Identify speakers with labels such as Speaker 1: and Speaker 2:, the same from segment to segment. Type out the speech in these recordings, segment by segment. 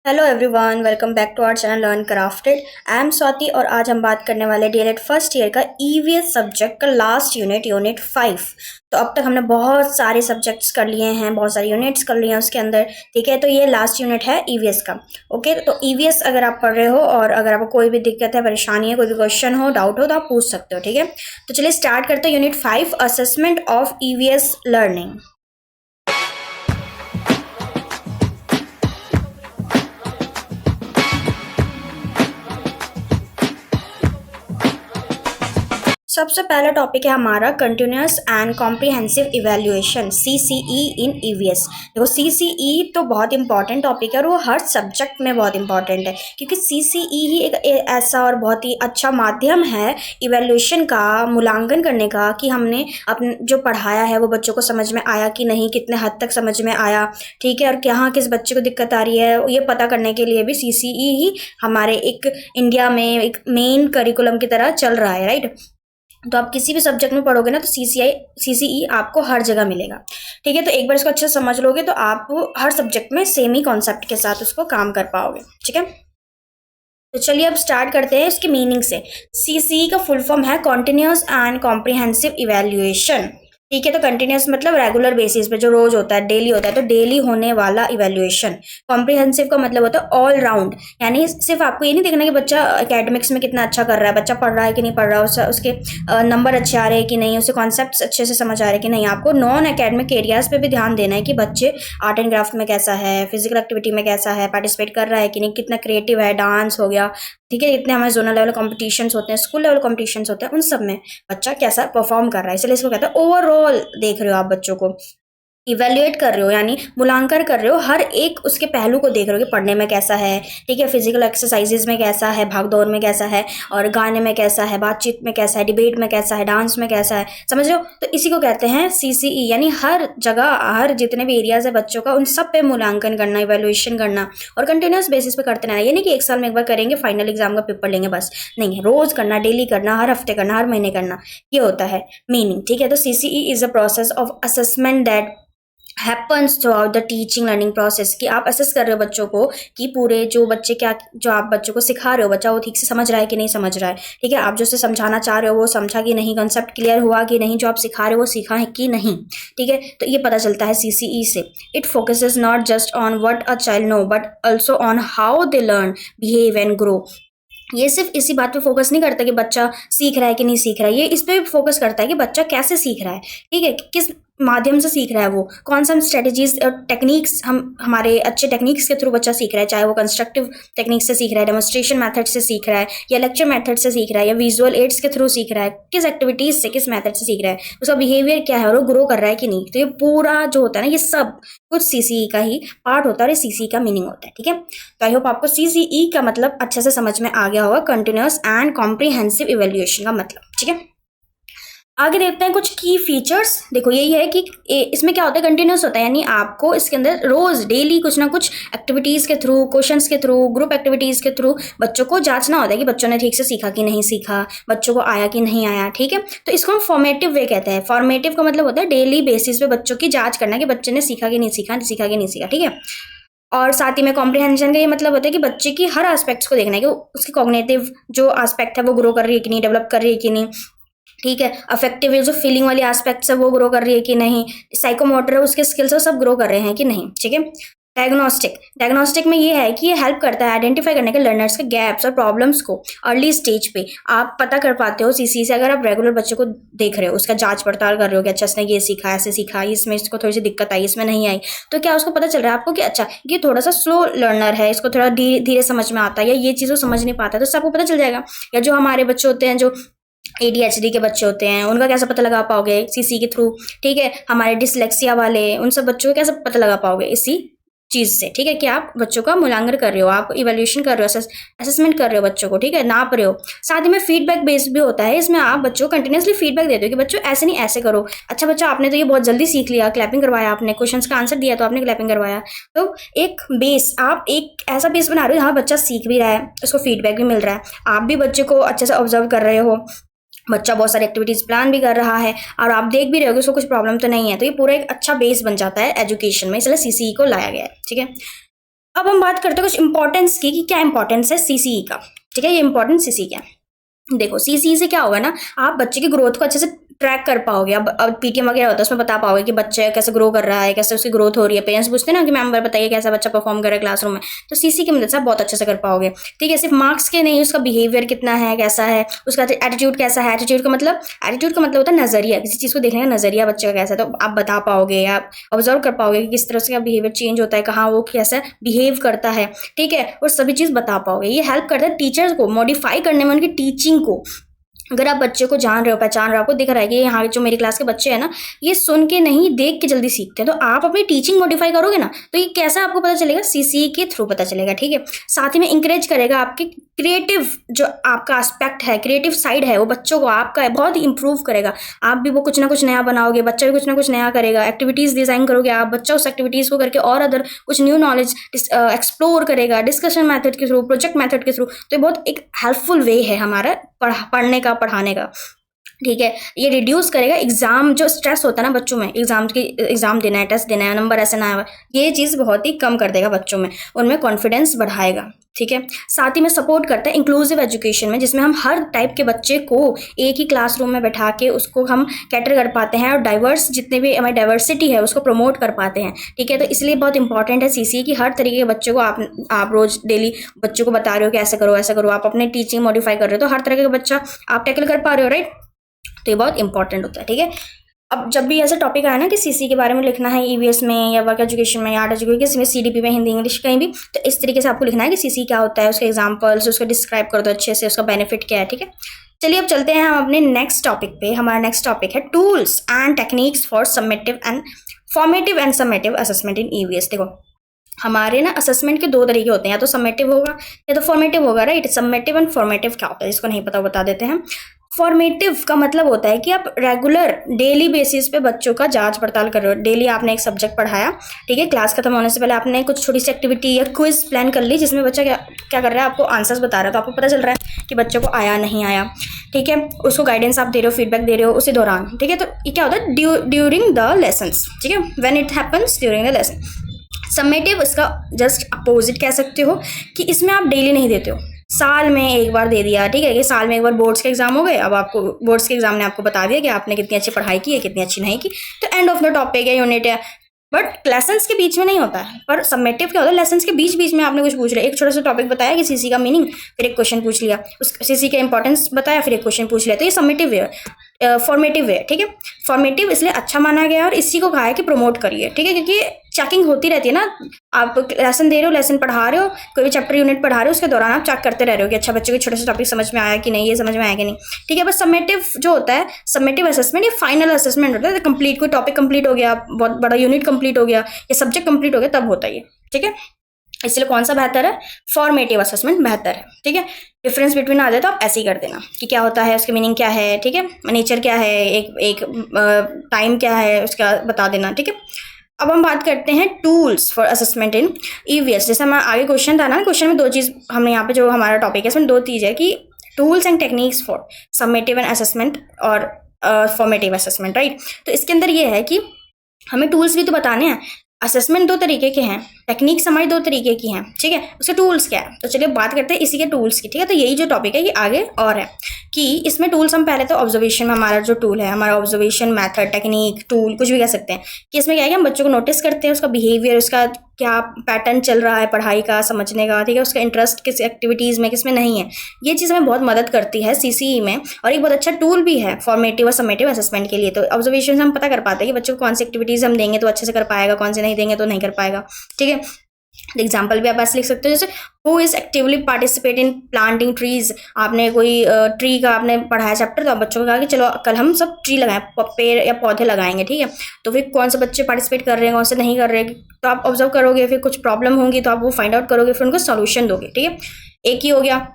Speaker 1: Hello everyone, welcome back to our channel learn crafted. I am Swati और आज हम बात करने वाले डीएलएड फर्स्ट ईयर का ईवीएस सब्जेक्ट का लास्ट यूनिट 5। तो अब तक हमने बहुत सारे सब्जेक्ट्स कर लिए हैं, बहुत सारे यूनिट्स कर लिए हैं उसके अंदर। ठीक है, तो ये लास्ट यूनिट है ईवीएस का। ओके, तो ईवीएस अगर आप पढ़ रहे हो और अगर आपको कोई भी दिक्कत है, परेशानी है, कोई भी क्वेश्चन हो, डाउट हो तो आप पूछ सकते हो। ठीक है, तो चलिए स्टार्ट करते हैं unit 5, assessment of EVS learning. सबसे पहला टॉपिक है हमारा continuous and comprehensive evaluation, CCE in EVS. देखो, सीसीई तो बहुत इंपॉर्टेंट टॉपिक है और वो हर सब्जेक्ट में बहुत इंपॉर्टेंट है, क्योंकि सीसीई ही एक ऐसा और बहुत ही अच्छा माध्यम है इवैल्यूएशन का, मूल्यांकन करने का, कि हमने अपने जो पढ़ाया है वो बच्चों को समझ में आया कि नहीं, कितने हद तक समझ में आया। ठीक है, और कहाँ किस बच्चे को दिक्कत आ रही है, ये पता करने के लिए भी सीसीई ही हमारे एक इंडिया में एक मेन करिकुलम की तरह चल रहा है। राइट, तो आप किसी भी सब्जेक्ट में पढ़ोगे ना तो सीसीई आपको हर जगह मिलेगा। ठीक है, तो एक बार इसको अच्छे से समझ लोगे तो आप हर सब्जेक्ट में सेम ही कॉन्सेप्ट के साथ उसको काम कर पाओगे। ठीक है, तो चलिए अब स्टार्ट करते हैं इसकी मीनिंग से। सीसीई का फुल फॉर्म है कॉन्टिन्यूस एंड कॉम्प्रिहेंसिव इवैल्यूएशन। ठीक है, तो कंटिन्यूस मतलब रेगुलर बेसिस पे, जो रोज होता है, डेली होता है, तो डेली होने वाला इवैल्यूएशन। कॉम्प्रिहेंसिव का मतलब होता है ऑल राउंड, यानी सिर्फ आपको ये नहीं देखना कि बच्चा एकेडमिक्स में कितना अच्छा कर रहा है, बच्चा पढ़ रहा है कि नहीं पढ़ रहा है, उसके नंबर अच्छे आ रहे हैं कि नहीं, उसे कॉन्सेप्ट अच्छे से समझ आ रहे हैं कि नहीं। आपको नॉन एकेडमिक एरियाज पे भी ध्यान देना है कि बच्चे आर्ट एंड क्राफ्ट में कैसा है, फिजिकल एक्टिविटी में कैसा है, पार्टिसिपेट कर रहा है कि नहीं, कितना क्रिएटिव है, डांस हो गया। ठीक है, इतने हमारे जोनल लेवल कॉम्पिटिशन्स होते हैं, स्कूल लेवल कॉम्पिटिशन्स होते हैं, उन सब में बच्चा कैसा परफॉर्म कर रहा है, इसलिए इसको कहते हैं ओवरऑल देख रहे हो आप बच्चों को, इवेल्युएट कर रहे हो, यानी मूल्यांकन कर रहे हो, हर एक उसके पहलू को देख रहे हो कि पढ़ने में कैसा है। ठीक है, फिजिकल एक्सरसाइजेज में कैसा है, भाग दौड़ में कैसा है, और गाने में कैसा है, बातचीत में कैसा है, डिबेट में कैसा है, डांस में कैसा है। समझ रहे हो, तो इसी को कहते हैं सीसीई, यानी हर जगह, हर जितने भी एरियाज है बच्चों का, उन सब पे मूल्यांकन करना, इवेल्युएशन करना, और कंटिन्यूस बेसिस पे करते रहना। ये नहीं कि एक साल में एक बार करेंगे, फाइनल एग्जाम का पेपर लेंगे, बस नहीं, रोज करना, डेली करना, हर हफ्ते करना, हर महीने करना, ये होता है मीनिंग। ठीक है, तो CCE is a process of assessment that happens through out the teaching learning process, कि आप असेस कर रहे हो बच्चों को कि पूरे जो बच्चे क्या, जो आप बच्चों को सिखा रहे हो, बच्चा वो ठीक से समझ रहा है कि नहीं समझ रहा है। ठीक है, आप जो उसे समझाना चाह रहे हो वो समझा कि नहीं, कंसेप्ट क्लियर हुआ कि नहीं, जो आप सिखा रहे हो वो सीखा है कि नहीं। ठीक है, तो ये पता चलता है सीसीई से। It focuses not just on what a child know but also on how they learn, behave and grow. ये सिर्फ इसी बात पे फोकस नहीं करता कि बच्चा सीख रहा है कि नहीं सीख रहा है, ये इस पे फोकस करता है कि बच्चा कैसे सीख रहा है। ठीक है, किस माध्यम से सीख रहा है, वो कौन सा स्ट्रेटेजीज और टेक्निक्स, हम हमारे अच्छे टेक्निक्स के थ्रू बच्चा सीख रहा है, चाहे वो कंस्ट्रक्टिव टेक्निक से सीख रहा है, डेमोन्स्ट्रेशन मेथड से सीख रहा है, या लेक्चर मेथड से सीख रहा है, या विजुअल एड्स के थ्रू सीख रहा है, किस एक्टिविटीज से, किस मेथड से सीख रहा है, उसका बिहेवियर क्या है और वो ग्रो कर रहा है कि नहीं। तो ये पूरा जो होता है ना, ये सब कुछ सीसीई का ही पार्ट होता है और ये सीसीई का मीनिंग होता है। ठीक है, तो आई होप आपको सीसीई का मतलब अच्छे से समझ में आ गया होगा, कंटिन्यूस एंड कॉम्प्रिहेंसिव इवैल्यूएशन का मतलब। ठीक है, आगे देखते हैं कुछ की फीचर्स। देखो, यही है कि इसमें क्या होता है, कंटिन्यूस होता है, यानी आपको इसके अंदर रोज डेली कुछ ना कुछ एक्टिविटीज के थ्रू, क्वेश्चंस के थ्रू, ग्रुप एक्टिविटीज के थ्रू बच्चों को जांचना होता है कि बच्चों ने ठीक से सीखा कि नहीं सीखा, बच्चों को आया कि नहीं आया। ठीक है, तो इसको हम फॉर्मेटिव वे कहते हैं। फॉर्मेटिव का मतलब होता है डेली बेसिस पे बच्चों की जांच करना कि बच्चे ने सीखा कि नहीं सीखा, सीखा कि नहीं सीखा। ठीक है, और साथ ही में कॉम्प्रिहेंशन का ये मतलब होता है कि बच्चे की हर एस्पेक्ट्स को देखना है कि उसकी कॉग्निटिव जो एस्पेक्ट है वो ग्रो कर रही है कि नहीं, डेवलप कर रही है कि नहीं। ठीक है, अफेक्टिव जो फीलिंग वाली एस्पेक्ट्स है वो ग्रो कर रही है कि नहीं, साइकोमोटर है उसके स्किल्स है सब ग्रो कर रहे हैं कि नहीं। ठीक है, डायग्नोस्टिक में ये है कि ये हेल्प करता है आइडेंटिफाई करने के लर्नर्स के गैप्स और प्रॉब्लम्स को अर्ली स्टेज पे। आप पता कर पाते हो सीसी से, अगर आप रेगुलर बच्चे को देख रहे हो, उसका जांच पड़ताल कर रहे हो कि अच्छा इसने ये सीखा, ऐसे सीखा, इसमें इसको थोड़ी सी दिक्कत आई, इसमें नहीं आई, तो क्या उसको पता चल रहा है आपको कि अच्छा ये थोड़ा सा स्लो लर्नर है, इसको थोड़ा धीरे धीरे समझ में आता है, या ये चीज़ समझ नहीं पाता, तो उससे आपको पता चल जाएगा। या जो हमारे बच्चे होते हैं, जो एडीएचडी के बच्चे होते हैं, उनका कैसे पता लगा पाओगे, सीसी के थ्रू। ठीक है, हमारे डिसलेक्सिया वाले, उन सब बच्चों को कैसे पता लगा पाओगे, इसी चीज से। ठीक है, कि आप बच्चों का मूल्यांकन कर रहे हो, आप इवैल्यूएशन कर रहे हो, असेसमेंट कर रहे हो बच्चों को। ठीक है, नाप रहे हो। साथ ही में फीडबैक बेस्ड भी होता है, इसमें आप बच्चों को कंटिन्यूसली फीडबैक देते हो कि बच्चों ऐसे नहीं ऐसे करो। अच्छा बच्चा, आपने तो ये बहुत जल्दी सीख लिया, क्लैपिंग करवाया, आपने क्वेश्चन का आंसर दिया तो आपने क्लैपिंग करवाया। तो एक बेस, आप एक ऐसा बेस बना रहे हो जहाँ बच्चा सीख भी रहा है, उसको फीडबैक भी मिल रहा है, आप भी बच्चे को अच्छे से ऑब्जर्व कर रहे हो, बच्चा बहुत सारी एक्टिविटीज प्लान भी कर रहा है, और आप देख भी रहे हो कि उसको कुछ प्रॉब्लम तो नहीं है। तो ये पूरा एक अच्छा बेस बन जाता है एजुकेशन में, इसलिए सीसीई को लाया गया है। ठीक है, अब हम बात करते हैं कुछ इंपॉर्टेंस की, कि क्या इंपॉर्टेंस है सीसीई का। ठीक है, ये इंपॉर्टेंस सीसीई क्या है। देखो सीसीई से क्या होगा ना, आप बच्चे की ग्रोथ को अच्छे से ट्रैक कर पाओगे। अब पीटीएम वगैरह होता है, उसमें बता पाओगे कि बच्चे कैसे ग्रो कर रहा है, कैसे उसकी ग्रोथ हो रही है। पेरेंट्स पूछते हैं ना कि मैम बताइए कैसा बच्चा परफॉर्म कर रहा है क्लासरूम में, तो सीसी की मदद से आप बहुत अच्छे से कर पाओगे। ठीक है, सिर्फ मार्क्स के नहीं, उसका बिहेवियर कितना है, कैसा है, उसका एटीट्यूड कैसा है। एटीट्यूड का मतलब होता है नजरिया, किसी चीज को देखने का नजरिया बच्चे का कैसा है, तो आप बता पाओगे, आप ऑब्जर्व कर पाओगे कि किस तरह से बिहेवियर चेंज होता है, कहाँ वो कैसा बिहेव करता है। ठीक है, और सभी चीज बता पाओगे। ये हेल्प करता है टीचर्स को मॉडिफाई करने में, उनकी टीचिंग को। अगर आप बच्चे को जान रहे हो, पहचान रहे हो, आपको दिख रहा है कि यहाँ जो मेरी क्लास के बच्चे हैं ना, ये सुन के नहीं देख के जल्दी सीखते हैं, तो आप अपनी टीचिंग मॉडिफाई करोगे ना, तो ये कैसा आपको पता चलेगा, सीसीई के थ्रू पता चलेगा। ठीक है, साथ ही में इंकरेज करेगा आपके क्रिएटिव, जो आपका एस्पेक्ट है, क्रिएटिव साइड है, वो बच्चों को आपका बहुत इंप्रूव करेगा। आप भी वो कुछ ना कुछ नया बनाओगे, बच्चा भी कुछ ना कुछ नया करेगा। एक्टिविटीज डिजाइन करोगे आप, बच्चा उस एक्टिविटीज को करके और अदर कुछ न्यू नॉलेज एक्सप्लोर करेगा, डिस्कशन मेथड के थ्रू, प्रोजेक्ट मेथड के थ्रू। तो ये बहुत एक हेल्पफुल वे है हमारा पढ़ने का, पढ़ाने का। ठीक है, ये रिड्यूस करेगा एग्जाम, जो स्ट्रेस होता है ना बच्चों में, एग्जाम देना है, टेस्ट देना है, नंबर ऐसे ना आए, ये चीज़ बहुत ही कम कर देगा बच्चों में, उनमें कॉन्फिडेंस बढ़ाएगा। ठीक है, साथ ही में सपोर्ट करता है इंक्लूसिव एजुकेशन में, जिसमें हम हर टाइप के बच्चे को एक ही क्लासरूम में बैठा के उसको हम कैटर कर पाते हैं, और डाइवर्स जितने भी हमारी डाइवर्सिटी है उसको प्रमोट कर पाते हैं। ठीक है, तो इसलिए बहुत इंपॉर्टेंट है सीसीई की, हर तरीके के बच्चों को आप रोज डेली बच्चों को बता रहे हो कि ऐसे करो ऐसा करो, आप अपने टीचिंग मॉडिफाई कर रहे हो, तो हर तरह का बच्चा आप टैकल कर पा रहे हो, राइट। तो ये बहुत इंपॉर्टेंट होता है। ठीक है, अब जब भी ऐसा टॉपिक आया ना कि सीसी के बारे में लिखना है ईवीएस में, या वर्क एजुकेशन में, या आर्ट एजुकेशन, किसी में, सीडीपी में, हिंदी इंग्लिश कहीं भी, तो इस तरीके से आपको लिखना है कि सीसी क्या होता है, उसके एग्जांपल्स, उसको डिस्क्राइब कर दो अच्छे से, उसका बेनिफिट क्या है। ठीक है, चलिए अब चलते हैं हम अपने नेक्स्ट टॉपिक पे। हमारा नेक्स्ट टॉपिक है tools and techniques for summative and formative and summative assessment in EVS. देखो हमारे ना असेसमेंट के दो तरीके होते हैं, या तो समेटिव होगा या तो फॉर्मेटिव होगा, राइट। समेटिव एंड फॉर्मेटिव क्या होता है, इसको नहीं पता बता देते हैं। फॉर्मेटिव का मतलब होता है कि आप रेगुलर डेली बेसिस पे बच्चों का जांच पड़ताल कर रहे हो। डेली आपने एक सब्जेक्ट पढ़ाया, ठीक है, क्लास खत्म होने से पहले आपने कुछ छोटी सी एक्टिविटी या क्विज प्लान कर ली, जिसमें बच्चा क्या कर रहा है, आपको आंसर्स बता रहा है, तो आपको पता चल रहा है कि बच्चों को आया नहीं आया। ठीक है, उसको गाइडेंस आप दे रहे हो, फीडबैक दे रहे हो उसी दौरान। ठीक है, तो ये क्या होता है, ड्यूरिंग द लेसन्स। ठीक है, when it happens during the lesson. Summative इसका जस्ट अपोजिट कह सकते हो, कि इसमें आप डेली नहीं देते हो, साल में एक बार दे दिया। ठीक है, कि साल में एक बार बोर्ड्स के एग्जाम हो गए, अब आपको बोर्ड्स के एग्जाम ने आपको बता दिया कि आपने कितनी अच्छी पढ़ाई की है, कितनी अच्छी नहीं की, तो एंड ऑफ द टॉपिक है, यूनिट है। बट लेसन्स के बीच में नहीं होता है। पर समेटिव क्या होता है, लेसन्स के बीच बीच में आपने कुछ पूछ रहे, एक छोटा सा टॉपिक बताया कि सीसी का मीनिंग, फिर एक क्वेश्चन पूछ लिया, उस सीसी का इंपॉर्टेंस बताया, फिर एक क्वेश्चन पूछ लिया, तो ये समेटिव है, फॉर्मेटिव है। ठीक है, फॉर्मेटिव इसलिए अच्छा माना गया और इसी को कहा है कि प्रमोट करिए। ठीक है, क्योंकि चेकिंग होती रहती है ना, आप लेसन दे रहे हो, लेसन पढ़ा रहे हो, कोई भी चैप्टर यूनिट पढ़ा रहे हो, उसके दौरान आप चेक करते रह रहे हो कि अच्छा बच्चे को छोटे से टॉपिक समझ में आया कि नहीं, ये समझ में आया कि नहीं। ठीक है, बस समेटिव जो होता है, समेटिव असेसमेंट, ये फाइनल असेसमेंट होता है, कंप्लीट, कोई टॉपिक कंप्लीट हो गया, बहुत बड़ा यूनिट कंप्लीट हो गया, या सब्जेक्ट कंप्लीट हो गया, तब होता है ये। ठीक है, इसलिए कौन सा बेहतर है, फॉर्मेटिव असेसमेंट बेहतर है। ठीक है, डिफरेंस बिटवीन आ जाए तो आप ऐसे ही कर देना कि क्या होता है, उसकी मीनिंग क्या है, ठीक है, नेचर क्या है, एक टाइम क्या है, उसका बता देना। ठीक है, अब हम बात करते हैं tools for assessment in EVS. जैसे हमारा आगे क्वेश्चन था ना, क्वेश्चन में दो चीज़ हमने यहाँ पे, जो हमारा टॉपिक है इसमें दो चीज़ है, कि tools and techniques for summative and assessment और फॉर्मेटिव असेसमेंट, राइट। तो इसके अंदर ये है कि हमें टूल्स भी तो बताने हैं। असेसमेंट दो तरीके के हैं, टेक्निक्स हमारी दो तरीके की हैं। ठीक है, उसके टूल्स क्या है, तो चलिए बात करते हैं इसी के टूल्स की। ठीक है, तो यही जो टॉपिक है ये आगे और है, कि इसमें टूल्स हम पहले तो ऑब्जर्वेशन में, हमारा जो टूल है, हमारा ऑब्जर्वेशन मेथड, टेक्निक, टूल, कुछ भी कह सकते हैं, कि इसमें क्या है कि हम बच्चों को नोटिस करते हैं, उसका बिहेवियर, उसका क्या पैटर्न चल रहा है पढ़ाई का, समझने का। ठीक है, उसका इंटरेस्ट किस एक्टिविटीज़ में, किस में नहीं है, ये चीज़ हमें बहुत मदद करती है सीसीई में, और एक बहुत अच्छा टूल भी है फॉर्मेटिव और समेटिव असेसमेंट के लिए। तो ऑब्जर्वेशन से हम पता कर पाते हैं कि बच्चों को कौन सी एक्टिविटीज़ हम देंगे तो अच्छे से कर पाएगा, कौन से नहीं देंगे तो नहीं कर पाएगा। ठीक है, एग्जाम्पल भी आप ऐसे लिख सकते हो, जैसे who is actively participate in planting trees. आपने कोई ट्री का आपने पढ़ाया चैप्टर, तो आप बच्चों को कहा कि चलो कल हम सब ट्री लगाएं, पेड़ या पौधे लगाएंगे। ठीक है, तो फिर कौन से बच्चे पार्टिसिपेट कर रहे हैं, कौन से नहीं कर रहे हैं, तो आप ऑब्जर्व करोगे, फिर कुछ प्रॉब्लम होंगी तो आप वो फाइंड आउट करोगे, फिर उनको सोल्यूशन दोगे। ठीक है, एक ही हो गया।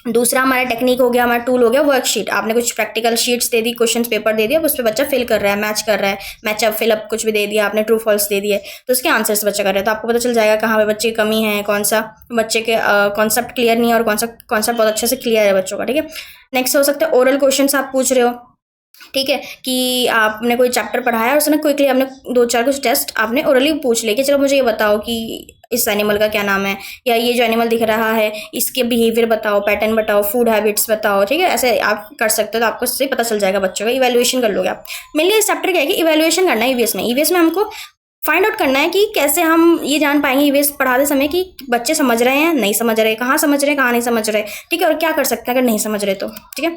Speaker 1: दूसरा हमारा टेक्निक हो गया, हमारा टूल हो गया वर्कशीट। आपने कुछ प्रैक्टिकल शीट्स दे दी, क्वेश्चन पेपर दे दिया, उस पर बच्चा फिल कर रहा है, मैच कर रहा है, मैचअप फिलअप कुछ भी दे दिया आपने, ट्रू फॉल्स दे दिए, तो उसके आंसर्स बच्चा कर रहा है, तो आपको पता चल जाएगा कहाँ पे बच्चे की कमी है, कौन सा बच्चे के कॉन्सेप्ट क्लियर नहीं है, और कौन सा कॉन्सेप्ट बहुत अच्छे से क्लियर है बच्चों का। ठीक है, नेक्स्ट हो सकता है ओरल क्वेश्चन आप पूछ रहे हो। ठीक है, कि आपने कोई चैप्टर पढ़ाया और उसने क्विकली आपने दो चार कुछ टेस्ट आपने ओरली पूछ लिया कि चलो मुझे ये बताओ कि इस एनिमल का क्या नाम है, या ये जो एनिमल दिख रहा है इसके बिहेवियर बताओ, पैटर्न बताओ, फूड हैबिट्स बताओ, ठीक है। ऐसे आप कर सकते हो, तो आपको इससे पता चल जाएगा बच्चों का, इवैल्यूएशन कर लोगे आप। मेनली इस चैप्टर क्या है कि इवैल्यूएशन करना है ईवीएस में। ईवीएस में हमको फाइंड आउट करना है कि कैसे हम ये जान पाएंगे ईवीएस पढ़ाते समय कि बच्चे समझ रहे हैं नहीं समझ रहे, कहाँ समझ रहे हैं कहाँ नहीं समझ रहे, ठीक है, और क्या कर सकते हैं अगर नहीं समझ रहे तो, ठीक है।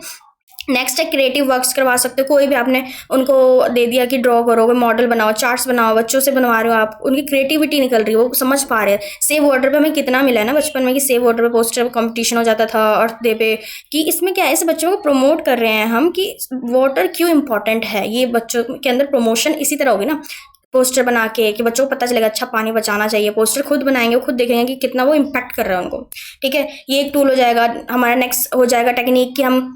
Speaker 1: नेक्स्ट है क्रिएटिव वर्क्स करवा सकते हो। कोई भी आपने उनको दे दिया कि ड्रॉ करो, मॉडल बनाओ, चार्ट्स बनाओ, बच्चों से बनवा रहे हो आप, उनकी क्रिएटिविटी निकल रही है, वो समझ पा रहे हैं। सेव वाटर पे हमें कितना मिला है ना बचपन में कि सेव वाटर पे पोस्टर कंपटीशन हो जाता था अर्थ डे पे, कि इसमें क्या है, ऐसे बच्चों को प्रमोट कर रहे हैं हम कि वाटर क्यों इंपॉर्टेंट है। ये बच्चों के अंदर प्रमोशन इसी तरह होगी ना, पोस्टर बना के कि बच्चों को पता चलेगा अच्छा पानी बचाना चाहिए। पोस्टर खुद बनाएंगे, वो खुद देखेंगे कि कितना वो इम्पैक्ट कर रहा है उनको, ठीक है। ये एक टूल हो जाएगा। हमारा नेक्स्ट हो जाएगा टेक्निक कि हम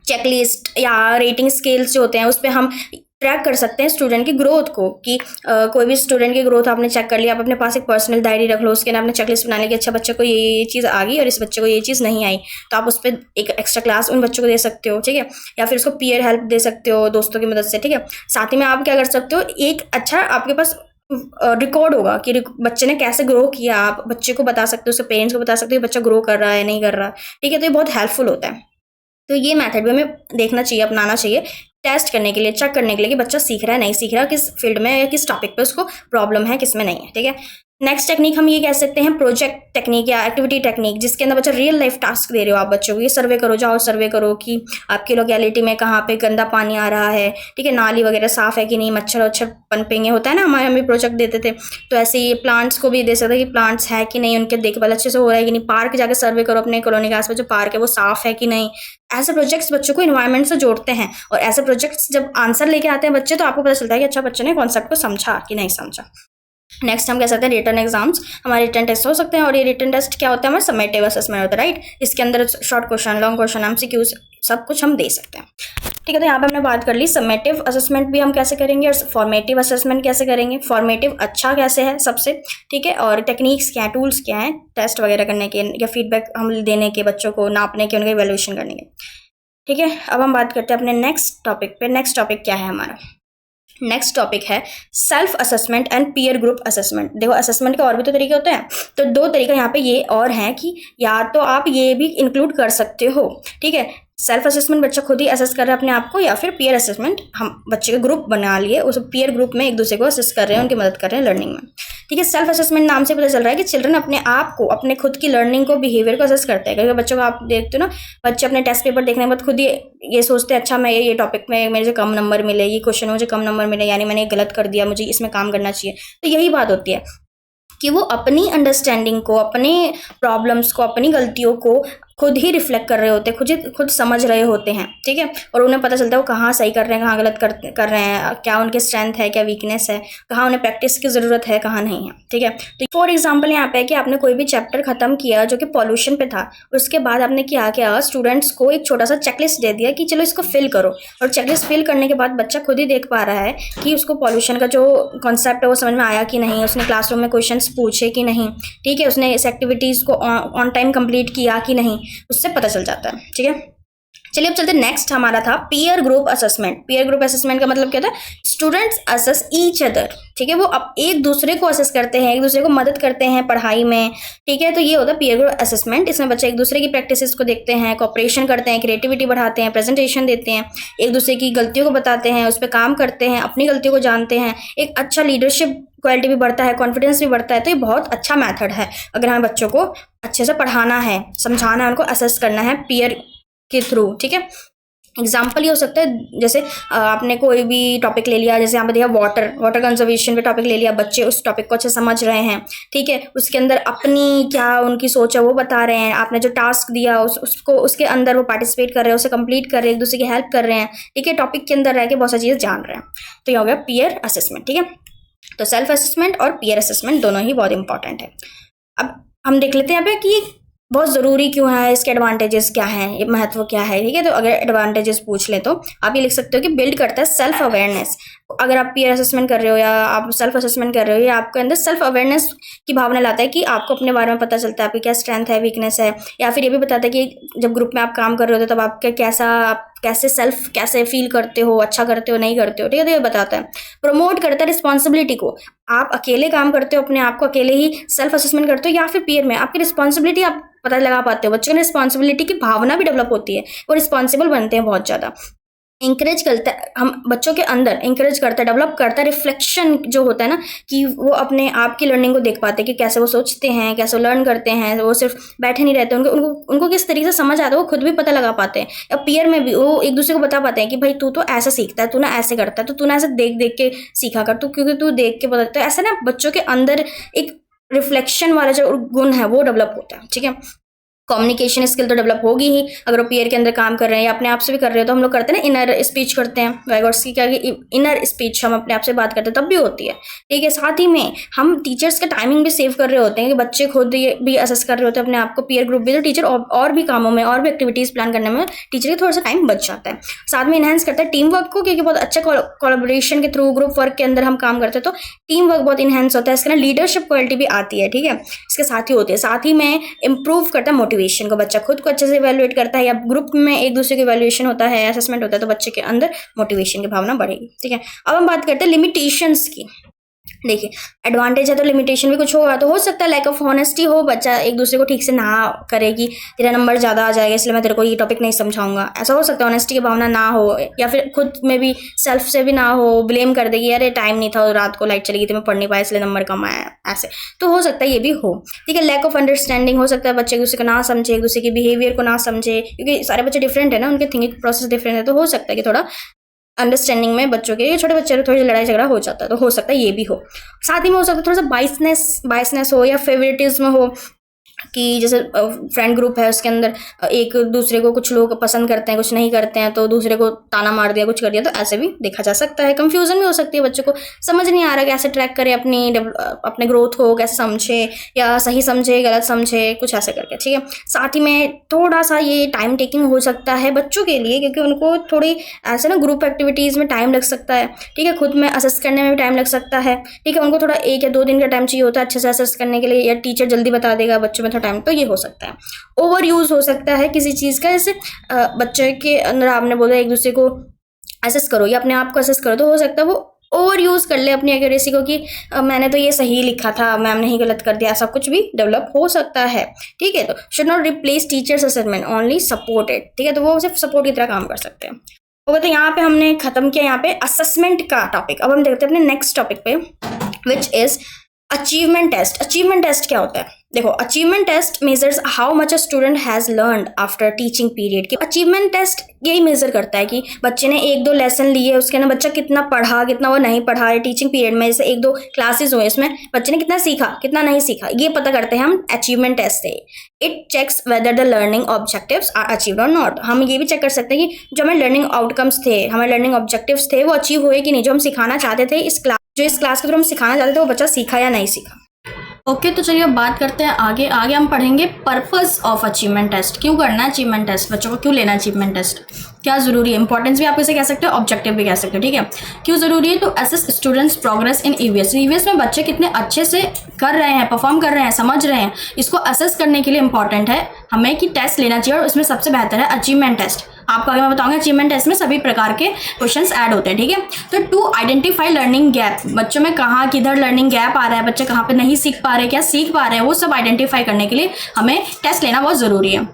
Speaker 1: चेकलिस्ट या रेटिंग स्केल्स जो होते हैं उस पर हम ट्रैक कर सकते हैं स्टूडेंट की ग्रोथ को, कि कोई भी स्टूडेंट की ग्रोथ आपने चेक कर लिया, आप अपने पास एक पर्सनल डायरी रख लो, उसके अंदर आपने चेकलिस्ट बना लिया कि अच्छा बच्चे को ये चीज़ आ गई और इस बच्चे को ये चीज़ नहीं आई, तो आप उस पर एक एक्स्ट्रा क्लास उन बच्चों को दे सकते हो, ठीक है। या फिर उसको पीयर हेल्प दे सकते हो दोस्तों की मदद से, ठीक है। साथ ही में आप क्या कर सकते हो, एक अच्छा आपके पास रिकॉर्ड होगा कि बच्चे ने कैसे ग्रो किया, आप बच्चे को बता सकते हो, उसके पेरेंट्स को बता सकते हो बच्चा ग्रो कर रहा है नहीं कर रहा, ठीक है। तो ये बहुत हेल्पफुल होता है। तो ये मेथड भी हमें देखना चाहिए, अपनाना चाहिए, टेस्ट करने के लिए, चेक करने के लिए कि बच्चा सीख रहा है नहीं सीख रहा, किस फील्ड में या किस टॉपिक पे उसको प्रॉब्लम है, किस में नहीं है, ठीक है। नेक्स्ट टेक्निक हम ये कह सकते हैं प्रोजेक्ट टेक्निक या एक्टिविटी टेक्निक, जिसके अंदर बच्चा रियल लाइफ टास्क दे रहे हो आप बच्चों को, ये सर्वे करो, जाओ सर्वे करो कि आपकी लोकेलिटी में कहाँ पे गंदा पानी आ रहा है, ठीक है, नाली वगैरह साफ है कि नहीं, मच्छर वच्छर पनपेंगे होता है ना, हमारे हम भी प्रोजेक्ट देते थे। तो ऐसे ये प्लांट्स को भी दे सकते हैं कि प्लांट्स है कि नहीं, उनके देखभाल अच्छे से हो रहा है कि नहीं, पार्क जाकर सर्वे करो अपने कॉलोनी के आसपास जो पार्क है वो साफ है कि नहीं। ऐसे प्रोजेक्ट्स बच्चों को इन्वायरमेंट से जोड़ते हैं, और ऐसे प्रोजेक्ट्स जब आंसर लेके आते हैं बच्चे, तो आपको पता चलता है कि अच्छा बच्चे ने कॉन्सेप्ट को समझा कि नहीं समझा। नेक्स्ट हम कह सकते हैं रिटर्न एग्जाम्स, हमारे रिटर्न टेस्ट हो सकते हैं, और ये रिटर्न टेस्ट क्या होता है, हमारा समेटिव असेसमेंट होता है, राइट। इसके अंदर short question, long question, MCQs सब कुछ हम दे सकते हैं, ठीक है। तो यहाँ पे हमने बात कर ली समेटिव असेसमेंट भी हम कैसे करेंगे और फॉर्मेटिव असेसमेंट कैसे करेंगे, फॉर्मेटिव अच्छा कैसे है सबसे, ठीक है, और टेक्निक्स क्या है, टूल्स क्या है टेस्ट वगैरह करने के या फीडबैक हम देने के, बच्चों को नापने के, उनके इवैल्यूएशन करने के, ठीक है। अब हम बात करते हैं अपने नेक्स्ट टॉपिक पे। नेक्स्ट टॉपिक क्या है हमारा, नेक्स्ट टॉपिक है self assessment and peer group assessment. देखो असेसमेंट के और भी तो तरीके होते हैं, तो दो तरीके यहाँ पे ये और हैं कि या तो आप ये भी इंक्लूड कर सकते हो, ठीक है। सेल्फ असेसमेंट बच्चा खुद ही असेस कर रहा है अपने आप को, या फिर पीयर असेसमेंट हम बच्चे के ग्रुप बना लिए, उस पीयर ग्रुप में एक दूसरे को असेस कर रहे हैं, उनकी मदद कर रहे हैं लर्निंग में, ठीक है। सेल्फ असेसमेंट नाम से पता चल रहा है कि चिल्ड्रन अपने आप को, अपने खुद की लर्निंग को, बिहेवियर को असेस करते हैं। क्योंकि बच्चों को आप देखते हो ना, बच्चे अपने टेस्ट पेपर देखने के बाद खुद ही ये सोचते हैं अच्छा मैं ये टॉपिक में मेरे से कम नंबर मिले, ये क्वेश्चन में मुझे कम नंबर मिले, यानी मैंने गलत कर दिया, मुझे इसमें काम करना चाहिए। तो यही बात होती है कि वो अपनी अंडरस्टैंडिंग को, अपने प्रॉब्लम्स को, अपनी गलतियों को खुद ही रिफ्लेक्ट कर रहे होते हैं, खुद समझ रहे होते हैं, ठीक है। और उन्हें पता चलता है वो कहाँ सही कर रहे हैं, कहाँ गलत कर रहे हैं, क्या उनके स्ट्रेंथ है, क्या वीकनेस है, कहाँ उन्हें प्रैक्टिस की ज़रूरत है, कहाँ नहीं है, ठीक है। तो फॉर एग्जाम्पल यहाँ पे है कि आपने कोई भी चैप्टर खत्म किया जो कि पॉल्यूशन पे था, उसके बाद आपने क्या स्टूडेंट्स को एक छोटा सा चेकलिस्ट दे दिया कि चलो इसको फिल करो, और चेकलिस्ट फिल करने के बाद बच्चा खुद ही देख पा रहा है कि उसको पॉल्यूशन का जो कॉन्सेप्ट है वो समझ में आया कि नहीं, उसने क्लासरूम में क्वेश्चंस पूछे कि नहीं, ठीक है, उसने इस एक्टिविटीज़ को ऑन टाइम कंप्लीट किया कि नहीं, उससे पता चल जाता है, ठीक है। चलिए अब चलते, नेक्स्ट हमारा था peer group assessment. Peer group assessment का मतलब क्या था, स्टूडेंट्स असेस ईच अदर, ठीक है, वो अब एक दूसरे को असेस करते हैं, एक दूसरे को मदद करते हैं पढ़ाई में, ठीक है। तो ये होता है पीयर ग्रुप असेसमेंट। इसमें बच्चे एक दूसरे की प्रैक्टिसेस को देखते हैं, कोऑपरेशन करते हैं, क्रिएटिविटी बढ़ाते हैं, प्रेजेंटेशन देते हैं, एक दूसरे की गलतियों को बताते हैं, उस पर काम करते हैं, अपनी गलतियों को जानते हैं, एक अच्छा लीडरशिप क्वालिटी भी बढ़ता है, कॉन्फिडेंस भी बढ़ता है। तो ये बहुत अच्छा मेथड है अगर हमें बच्चों को अच्छे से पढ़ाना है, समझाना है, उनको असेस करना है पीयर के थ्रू, ठीक है। एग्जाम्पल ये हो सकता है, जैसे आपने कोई भी टॉपिक ले लिया, जैसे यहाँ पे देखा वाटर कंजर्वेशन पे टॉपिक ले लिया, बच्चे उस टॉपिक को अच्छे समझ रहे हैं, ठीक है, उसके अंदर अपनी क्या उनकी सोच है वो बता रहे हैं, आपने जो टास्क दिया उसको उसके अंदर वो पार्टिसिपेट कर रहे हैं, उसे कंप्लीट कर रहे हैं, एक दूसरे की हेल्प कर रहे हैं, ठीक है, टॉपिक के अंदर रह के बहुत सारी चीज़ें जान रहे हैं। तो ये हो गया पीयर असेसमेंट, ठीक है। तो सेल्फ असेसमेंट और पीयर असेसमेंट दोनों ही बहुत इंपॉर्टेंट है। अब हम देख लेते हैं यहाँ पे कि बहुत ज़रूरी क्यों है, इसके एडवांटेजेस क्या हैं, ये महत्व क्या है, ठीक है। तो अगर एडवांटेजेस पूछ ले तो आप ये लिख सकते हो कि बिल्ड करता है सेल्फ अवेयरनेस। अगर आप पीयर असेसमेंट कर रहे हो या आप सेल्फ असेसमेंट कर रहे हो, या आपके अंदर सेल्फ अवेयरनेस की भावना लाता है कि आपको अपने बारे में पता चलता है, आपकी क्या स्ट्रेंथ है, वीकनेस है, या फिर ये भी बताता है कि जब ग्रुप में आप काम कर रहे होते हो तब आपका कैसा आप कैसे सेल्फ कैसे फील करते हो, अच्छा करते हो नहीं करते हो, ठीक है, तो ये बताता है। प्रमोट करता है रिस्पॉन्सिबिलिटी को, आप अकेले काम करते हो, अपने आप को अकेले ही सेल्फ असेसमेंट करते हो या फिर पीयर में, आपकी रिस्पॉन्सिबिलिटी आप पता लगा पाते हो, बच्चों में रिस्पॉन्सिबिलिटी की भावना भी डेवलप होती है, वो रिस्पॉन्सिबल बनते हैं बहुत ज़्यादा। इंकरेज करता है, हम बच्चों के अंदर इंकरेज करता है, डेवलप करता है रिफ्लेक्शन जो होता है ना, कि वो अपने आप की लर्निंग को देख पाते हैं कि कैसे वो सोचते हैं, कैसे वो लर्न करते हैं, वो सिर्फ बैठे नहीं रहते, उनको किस तरीके से समझ आता है वो खुद भी पता लगा पाते हैं। या पीयर में भी वो एक दूसरे को बता पाते हैं कि भाई तू तो ऐसा सीखता है, तू ना ऐसे करता है, तो तू ना ऐसे देख देख के सीखा कर, तू क्योंकि तू देख के पता, तो ऐसा ना बच्चों के अंदर एक रिफ्लेक्शन वाला जो गुण है वो डेवलप होता है, ठीक है। कम्युनिकेशन स्किल तो डेवलप होगी ही, अगर वो पीयर के अंदर काम कर रहे हैं या अपने आप से भी कर रहे हो, तो हम लोग करते हैं ना इनर स्पीच करते हैं, वैगॉट्स की क्या इनर स्पीच हम अपने आप से बात करते हैं तब भी होती है, ठीक है। साथ ही में हम टीचर्स का टाइमिंग भी सेव कर रहे होते हैं कि बच्चे खुद भी असेस कर रहे होते हैं अपने आप को, पीयर ग्रुप भी, तो टीचर और भी कामों में और भी एक्टिविटीज़ प्लान करने में टीचर का थोड़ा सा टाइम बच जाता है। साथ में इनहेंस करता है टीम वर्क को, क्योंकि बहुत अच्छा कोलैबोरेशन के थ्रू ग्रुप वर्क के अंदर हम काम करते हैं तो टीम वर्क बहुत इनहेंस होता है, इसके ना लीडरशिप क्वालिटी भी आती है, ठीक है, इसके साथ ही होती है। साथ ही में इंप्रूव करता है मोटिवेशन को, बच्चा खुद को अच्छे से इवैल्यूएट करता है या ग्रुप में एक दूसरे के इवैल्यूएशन होता है, असेसमेंट होता है, तो बच्चे के अंदर मोटिवेशन की भावना बढ़ेगी, ठीक है। अब हम बात करते हैं लिमिटेशंस की। देखिए, एडवांटेज है तो लिमिटेशन भी कुछ होगा, तो हो सकता है लैक ऑफ ऑनेस्टी हो, बच्चा एक दूसरे को ठीक से ना करे कि तेरा नंबर ज़्यादा आ जाएगा इसलिए मैं तेरे को ये टॉपिक नहीं समझाऊंगा, ऐसा हो सकता है। ऑनेस्टी की भावना ना हो, या फिर खुद में भी सेल्फ से भी ना हो, ब्लेम कर देगी अरे टाइम नहीं था, रात को लाइट चली गई थी, मैं पढ़ नहीं पाया इसलिए नंबर कम आया, ऐसे तो हो सकता है ये भी हो, ठीक है। लैक ऑफ अंडरस्टैंडिंग हो सकता है, बच्चे एक दूसरे को ना समझे, एक दूसरे के बिहेवियर को ना समझे, क्योंकि सारे बच्चे डिफरेंट है ना, उनके थिंकिंग प्रोसेस डिफरेंट है, तो हो सकता है कि थोड़ा अंडरस्टैंडिंग में बच्चों के, छोटे बच्चे को थोड़ी लड़ाई झगड़ा हो जाता है, तो हो सकता है ये भी हो। साथ ही में हो सकता है थोड़ा सा बाइसनेस हो या फेवरेटिज्म हो, कि जैसे फ्रेंड ग्रुप है उसके अंदर एक दूसरे को कुछ लोग पसंद करते हैं कुछ नहीं करते हैं, तो दूसरे को ताना मार दिया, कुछ कर दिया, तो ऐसे भी देखा जा सकता है। कंफ्यूजन भी हो सकती है, बच्चों को समझ नहीं आ रहा कैसे ट्रैक करे अपने ग्रोथ को, कैसे समझे या सही समझे गलत समझे, कुछ ऐसे करके, ठीक है। साथ ही में थोड़ा सा ये टाइम टेकिंग हो सकता है बच्चों के लिए, क्योंकि उनको थोड़ी ऐसे ना ग्रुप एक्टिविटीज़ में टाइम लग सकता है, ठीक है, खुद में असेस करने में भी टाइम लग सकता है, ठीक है। उनको थोड़ा 1 या 2 दिन का टाइम चाहिए होता है अच्छे से असेस करने के लिए, या टीचर जल्दी बता देगा बच्चों में थोड़ा टाइम, तो ये हो सकता है। ओवर यूज हो सकता है किसी चीज़ का, जैसे बच्चे के अंदर आपने बोला एक दूसरे को असेस करो या अपने आप को असेस करो, तो हो सकता है वो ओवर यूज कर ले अपनी एक्यूरेसी को, कि मैंने तो ये सही लिखा था, मैम ने ही गलत कर दिया, ऐसा कुछ भी डेवलप हो सकता है, ठीक है। तो should not replace teachers assessment, only supported, ठीक है, तो वो सिर्फ सपोर्ट की तरह काम कर सकते हैं। ओके, तो यहाँ पे हमने खत्म किया यहाँ पे असेसमेंट का टॉपिक। अब हम देखते हैं अपने नेक्स्ट टॉपिक पे, which is achievement test. Achievement test क्या होता है? देखो, achievement test measures how much a student has learned after teaching period. कि अचीवमेंट टेस्ट यही मेजर करता है कि बच्चे ने 1-2 लेसन लिए, उसके ना बच्चा कितना पढ़ा, कितना वो नहीं पढ़ा है टीचिंग पीरियड में, जैसे 1-2 क्लासेस हुए, इसमें बच्चे ने कितना सीखा, कितना नहीं सीखा, ये पता करते हैं हम अचीवमेंट टेस्ट से। It checks whether the learning objectives are achieved और नॉट। हम ये भी चेक कर सकते हैं कि जो हमारे लर्निंग आउटकम्स थे, हमारे लर्निंग ऑब्जेक्टिव्स थे, वो अचीव हुए कि नहीं, जो हम सिखाना चाहते थे इस क्लास के थ्रू हम सिखाना चाहते थे, वो बच्चा सीखा या नहीं सीखा। ओके, तो चलिए अब बात करते हैं आगे हम पढ़ेंगे पर्पस ऑफ अचीवमेंट टेस्ट। क्यों करना है अचीवमेंट टेस्ट, बच्चों को क्यों लेना अचीवमेंट टेस्ट, क्या जरूरी है, इंपॉर्टेंस भी आप इसे कह सकते हो, ऑब्जेक्टिव भी कह सकते हो, ठीक है। क्यों जरूरी है? तो assess students progress in EVS. EVS में बच्चे कितने अच्छे से कर रहे हैं, परफॉर्म कर रहे हैं, समझ रहे हैं, इसको असेस करने के लिए इंपॉर्टेंट है हमें कि टेस्ट लेना चाहिए, और उसमें सबसे बेहतर है अचीवमेंट टेस्ट। आपको आगे मैं बताऊंगा, अचीवमेंट टेस्ट में सभी प्रकार के क्वेश्चंस ऐड होते हैं, ठीक है। तो टू आइडेंटिफाई लर्निंग गैप, बच्चों में कहाँ किधर लर्निंग गैप आ रहा है, बच्चे कहाँ पे नहीं सीख पा रहे, क्या सीख पा रहे हैं, वो सब आइडेंटिफाई करने के लिए हमें टेस्ट लेना बहुत ज़रूरी है।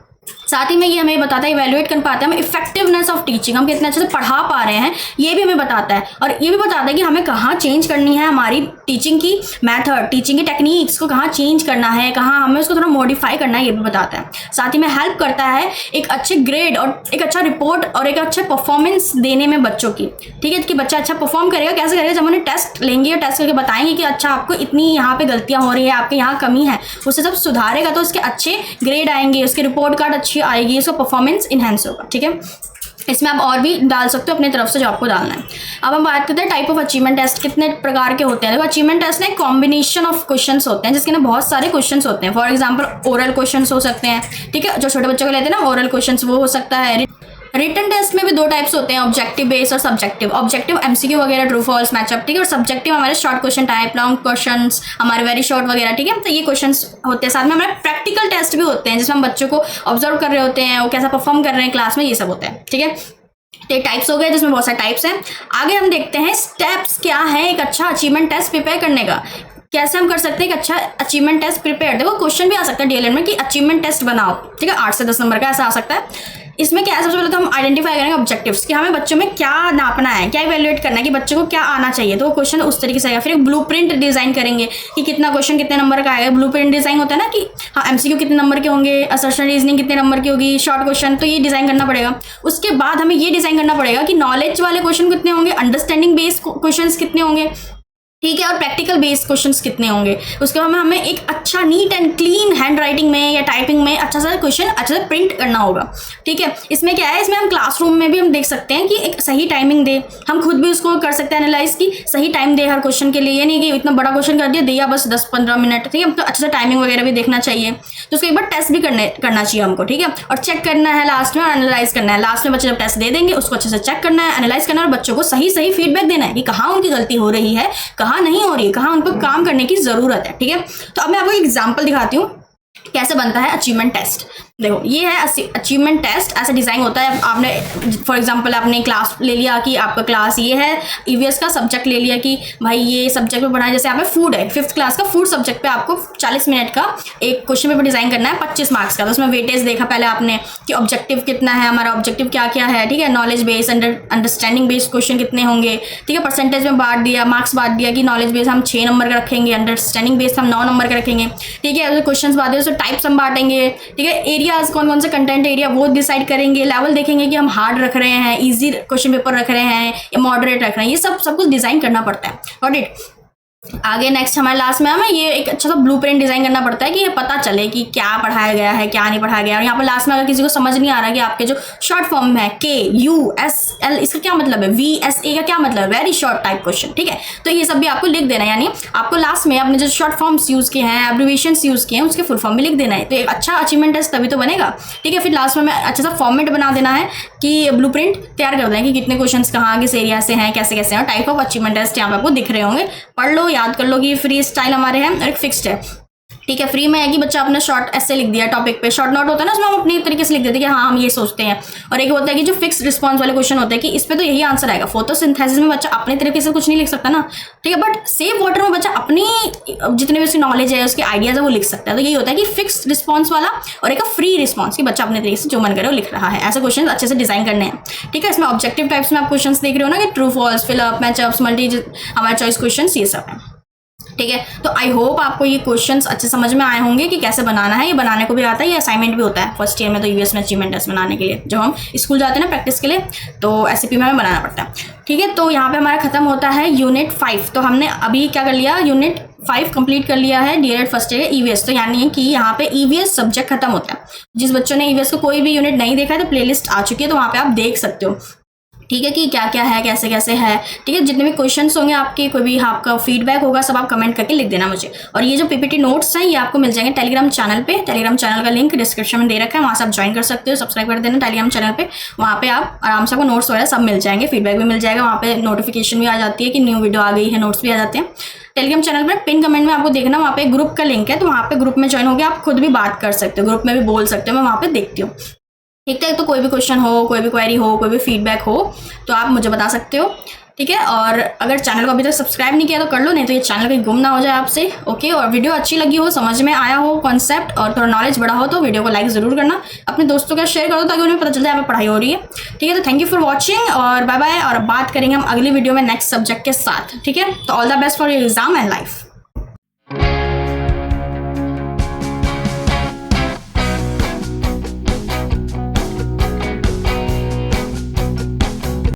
Speaker 1: साथ ही में ये हमें बताता है, इवैल्यूएट कर पाते हैं हम इफेक्टिवनेस ऑफ टीचिंग, हम कितने अच्छे से पढ़ा पा रहे हैं, ये भी हमें बताता है। और ये भी बताता है कि हमें कहाँ चेंज करनी है, हमारी टीचिंग की मेथड, टीचिंग की टेक्निक्स को कहाँ चेंज करना है, कहाँ हमें उसको थोड़ा मॉडिफाई करना है, ये भी बताता है। साथ ही में हेल्प करता है एक अच्छे ग्रेड और एक अच्छा रिपोर्ट और एक अच्छे परफॉर्मेंस देने में बच्चों की, ठीक है, कि बच्चा अच्छा परफॉर्म करेगा। कैसे करेगा? जब उन्हें टेस्ट लेंगे और टेस्ट करके बताएंगे कि अच्छा आपको इतनी यहाँ पे गलतियाँ हो रही है, आपके यहाँ कमी है, उससे जब सुधारेगा तो उसके अच्छे ग्रेड आएंगे, उसके रिपोर्ट कार्ड अच्छी आएगी, उसका परफॉर्मेंस इनहेंस होगा, ठीक है। इसमें आप और भी डाल सकते हो अपनी तरफ से जो आपको डालना है। अब हम बात करते हैं टाइप ऑफ अचीवमेंट टेस्ट कितने प्रकार के होते हैं। देखो, अचीवमेंट टेस्ट ना एक कॉम्बिनेशन ऑफ क्वेश्चंस होते हैं, जिसके ना बहुत सारे क्वेश्चंस होते हैं। फॉर एग्जांपल ओरल क्वेश्चंस हो सकते हैं, ठीक है, जो छोटे बच्चों को लेते हैं ना ओरल क्वेश्चंस, वो हो सकता है। रिटन टेस्ट में भी 2 टाइप्स होते हैं, ऑब्जेक्टिव बेस्ड और सब्जेक्टिव। ऑब्जेक्टिव एमसीक्यू वगैरह, ट्रू फॉल्स मैचअप, ठीक है, और सब्जेक्टिव हमारे short question type, long questions हमारे वेरी शॉर्ट वगैरह, ठीक है। तो ये क्वेश्चंस होते हैं। साथ में हमारे प्रैक्टिकल टेस्ट भी होते हैं, जिसमें हम बच्चों को ऑब्जर्व कर रहे होते हैं, वो कैसा परफॉर्म कर रहे हैं क्लास में, ये सब होता है, ठीक है। तो ये टाइप्स हो गए, जिसमें बहुत सारे टाइप्स हैं। आगे हम देखते हैं स्टेप्स क्या है एक अच्छा अचीवमेंट टेस्ट प्रिपेयर करने का। कैसे हम कर सकते हैं एक अच्छा अचीवमेंट टेस्ट प्रिपेयर। देखो क्वेश्चन भी आ सकता है डीएलएड में कि अचीवमेंट टेस्ट बनाओ, ठीक है, 8 से 10 नंबर का ऐसा आ सकता है। इसमें क्या है, सबसे पहले तो हम आइडेंटिफाई करेंगे ऑब्जेक्टिव्स कि हमें बच्चों में क्या नापना है, क्या इवेल्युएट करना है कि बच्चों को क्या आना चाहिए, तो वो क्वेश्चन उस तरीके से आएगा। फिर एक ब्लूप्रिंट डिजाइन करेंगे कि कितना क्वेश्चन कितने नंबर का आएगा। ब्लूप्रिंट डिजाइन होता है ना कि हाँ एमसीक्यू कितने नंबर के होंगे, असर्शन रीजनिंग कितने नंबर की होगी, शॉर्ट क्वेश्चन, तो ये डिजाइन करना पड़ेगा। उसके बाद हमें ये डिजाइन करना पड़ेगा कि नॉलेज वाले क्वेश्चन कितने होंगे, अंडरस्टैंडिंग बेस्ड क्वेश्चन कितने होंगे, ठीक है, और प्रैक्टिकल बेस्ड क्वेश्चंस कितने होंगे। उसके बाद हमें एक अच्छा neat and clean hand writing में या टाइपिंग में अच्छा सा क्वेश्चन अच्छे से प्रिंट करना होगा, ठीक है। इसमें क्या है, इसमें हम क्लासरूम में भी हम देख सकते हैं कि एक सही टाइमिंग दे, हम खुद भी उसको कर सकते हैं एनालाइज की सही टाइम दे हर क्वेश्चन के लिए। ये नहीं कि इतना बड़ा क्वेश्चन कर दिया बस 10-15 मिनट, ठीक है, तो अच्छे से टाइमिंग वगैरह भी देखना चाहिए। तो उसको एक बार टेस्ट भी करना चाहिए हमको, ठीक है, और चेक करना है लास्ट में, और एनालाइज करना है। लास्ट में बच्चे जब टेस्ट दे देंगे उसको अच्छे से चेक करना है, एनालाइज करना है, और बच्चों को सही फीडबैक देना है कि कहाँ उनकी गलती हो रही है, कहाँ नहीं हो रही है, कहाँ उनको काम करने की जरूरत है, ठीक है। तो अब मैं आपको एग्जांपल दिखाती हूँ कैसे बनता है अचीवमेंट टेस्ट। देखो ये है अचीवमेंट टेस्ट, ऐसा डिजाइन होता है। आपने फॉर एग्जांपल आपने क्लास ले लिया कि आपका क्लास ये है, ईवीएस का सब्जेक्ट ले लिया कि भाई ये सब्जेक्ट में पढ़ना है, जैसे यहाँ पे फूड है, 5th क्लास का फूड सब्जेक्ट पे आपको 40 मिनट का एक क्वेश्चन पेपर डिजाइन करना है 25 मार्क्स का। तो उसमें वेटेज देखा पहले आपने कि ऑब्जेक्टिव कितना है, हमारा ऑब्जेक्टिव क्या क्या है, ठीक है, knowledge based understanding based question कितने होंगे, ठीक है, परसेंटेज में बांट दिया, मार्क्स बांट दिया कि नॉलेज बेस्ड हम 6 नंबर का रखेंगे, अंडरस्टैंडिंग बेस्ड हम 9 नंबर का रखेंगे, ठीक है। क्वेश्चन बांट दिए, टाइप्स हम बांटेंगे, ठीक है, एरियाज कौन कौन से कंटेंट एरिया वो डिसाइड करेंगे, लेवल देखेंगे कि हम हार्ड रख रहे हैं, इजी क्वेश्चन पेपर रख रहे हैं या मॉडरेट रख रहे हैं, ये सब कुछ डिजाइन करना पड़ता है। Got it. आगे नेक्स्ट हमारे लास्ट में हमें ये एक अच्छा सा ब्लूप्रिंट डिजाइन करना पड़ता है कि ये पता चले कि क्या पढ़ाया गया है क्या नहीं पढ़ाया गया। और यहाँ पर लास्ट में अगर किसी को समझ नहीं आ रहा कि आपके जो शॉर्ट फॉर्म में है KUSL इसका क्या मतलब है, VSA का क्या मतलब है, वेरी शॉर्ट टाइप क्वेश्चन, ठीक है, तो ये सब भी आपको लिख देना है। यानी आपको लास्ट में अपने जो शॉर्ट फॉर्म्स यूज किए हैं, एब्रिविएशंस यूज किए हैं, उसके फुल फॉर्म भी लिख देना है। तो एक अच्छा अचीवमेंट टेस्ट तभी तो बनेगा, ठीक है। फिर लास्ट में अच्छा सा फॉर्मेट बना देना है कि ब्लूप्रिंट तैयार कर दें कि कितने क्वेश्चन कहाँ किस एरिया से हैं, कैसे कैसे हैं, और टाइप ऑफ अचीवमेंट टेस्ट यहाँ पे आपको दिख रहे होंगे। पढ़ लो, याद कर लो कि फ्री स्टाइल हमारे हैं और एक फिक्स्ड है, ठीक है। फ्री में है कि बच्चा अपना शॉर्ट ऐसे लिख दिया टॉपिक पे, शॉर्ट नोट होता है ना, उसमें हम अपनी तरीके से लिख देते हैं कि हाँ हम ये सोचते हैं। और एक होता है कि जो फिक्स रिस्पॉन्स वाले क्वेश्चन होते हैं कि इस पे तो यही आंसर आएगा। फोटोसिंथेसिस में बच्चा अपने तरीके से कुछ नहीं लिख सकता ना, ठीक है, बट सेव वाटर में बच्चा अपनी जितनी भी उसकी नॉलेज है, उसके आइडियाज है, वो लिख सकता है। तो यही होता है कि फिक्स रिस्पॉन्स वाला और एक फ्री रिस्पॉन्स कि बच्चा अपने तरीके से जो मन करे वो लिख रहा है। ऐसे क्वेश्चन अच्छे से डिजाइन करने हैं, ठीक है। इसमें ऑब्जेक्टिव टाइप्स में आप क्वेश्चन देख रहे हो ना कि true false, fill up, match ups, multi, हमारा चॉइस क्वेश्चन, ये सब है, ठीक है। तो आई होप आपको ये क्वेश्चंस अच्छे समझ में आए होंगे कि कैसे बनाना है। ये बनाने को भी आता है, ये असाइनमेंट भी होता है फर्स्ट ईयर में। तो यूएस में अचीवमेंट टेस्ट बनाने के लिए जब हम स्कूल जाते हैं ना प्रैक्टिस के लिए, तो एससीपी में हमें बनाना पड़ता है, ठीक है। तो यहाँ पे हमारा खत्म होता है यूनिट 5। तो हमने अभी क्या कर लिया, यूनिट 5 कंप्लीट कर लिया है डीएलएड फर्स्ट ईयर ईवीएस। तो यानी कि यहाँ पे ईवीएस सब्जेक्ट खत्म होता है। जिस बच्चों ने ईवीएस को कोई भी यूनिट नहीं देखा है तो प्लेलिस्ट आ चुकी है, तो वहाँ पे आप देख सकते हो, ठीक है, कि क्या क्या है, कैसे कैसे है, ठीक है। जितने भी क्वेश्चंस होंगे आपके, कोई भी आपका फीडबैक होगा, सब आप कमेंट करके लिख देना मुझे। और ये जो पीपीटी नोट्स हैं ये आपको मिल जाएंगे टेलीग्राम चैनल पे। टेलीग्राम चैनल का लिंक डिस्क्रिप्शन में दे रखा है, वहाँ से आप ज्वाइन कर सकते हो, सब्सक्राइब कर देना टेलीग्राम चैनल पे। वहाँ पे आप आराम से आपको नोट्स वगैरह सब मिल जाएंगे, फीडबैक भी मिल जाएगा, वहाँ पे नोटिफिकेशन भी आ जाती है कि न्यू वीडियो आ गई है, नोट्स भी आ जाते हैं। टेलीग्राम चैनल पर पिन कमेंट में आपको देखना, वहाँ पे ग्रुप का लिंक है, तो वहाँ पे ग्रुप में ज्वाइन होकर आप खुद भी बात कर सकते हो, ग्रुप में भी बोल सकते हो, मैं वहाँ पे देखती हूँ, ठीक है। तो कोई भी क्वेश्चन हो, कोई भी क्वेरी हो, कोई भी फीडबैक हो तो आप मुझे बता सकते हो, ठीक है। और अगर चैनल को अभी तक सब्सक्राइब नहीं किया तो कर लो, नहीं तो ये चैनल कहीं गुम ना हो जाए आपसे, ओके। और वीडियो अच्छी लगी हो, समझ में आया हो कॉन्सेप्ट और थोड़ा नॉलेज बढ़ा हो तो वीडियो को लाइक जरूर करना, अपने दोस्तों के शेयर करो ताकि उन्हें पता चल जाए यहाँ पे पढ़ाई हो रही है, ठीक है। तो थैंक यू फॉर वॉचिंग और बाय बाय। और बात करेंगे हम अगली वीडियो में नेक्स्ट सब्जेक्ट के साथ, ठीक है। तो all the best for your exam and life.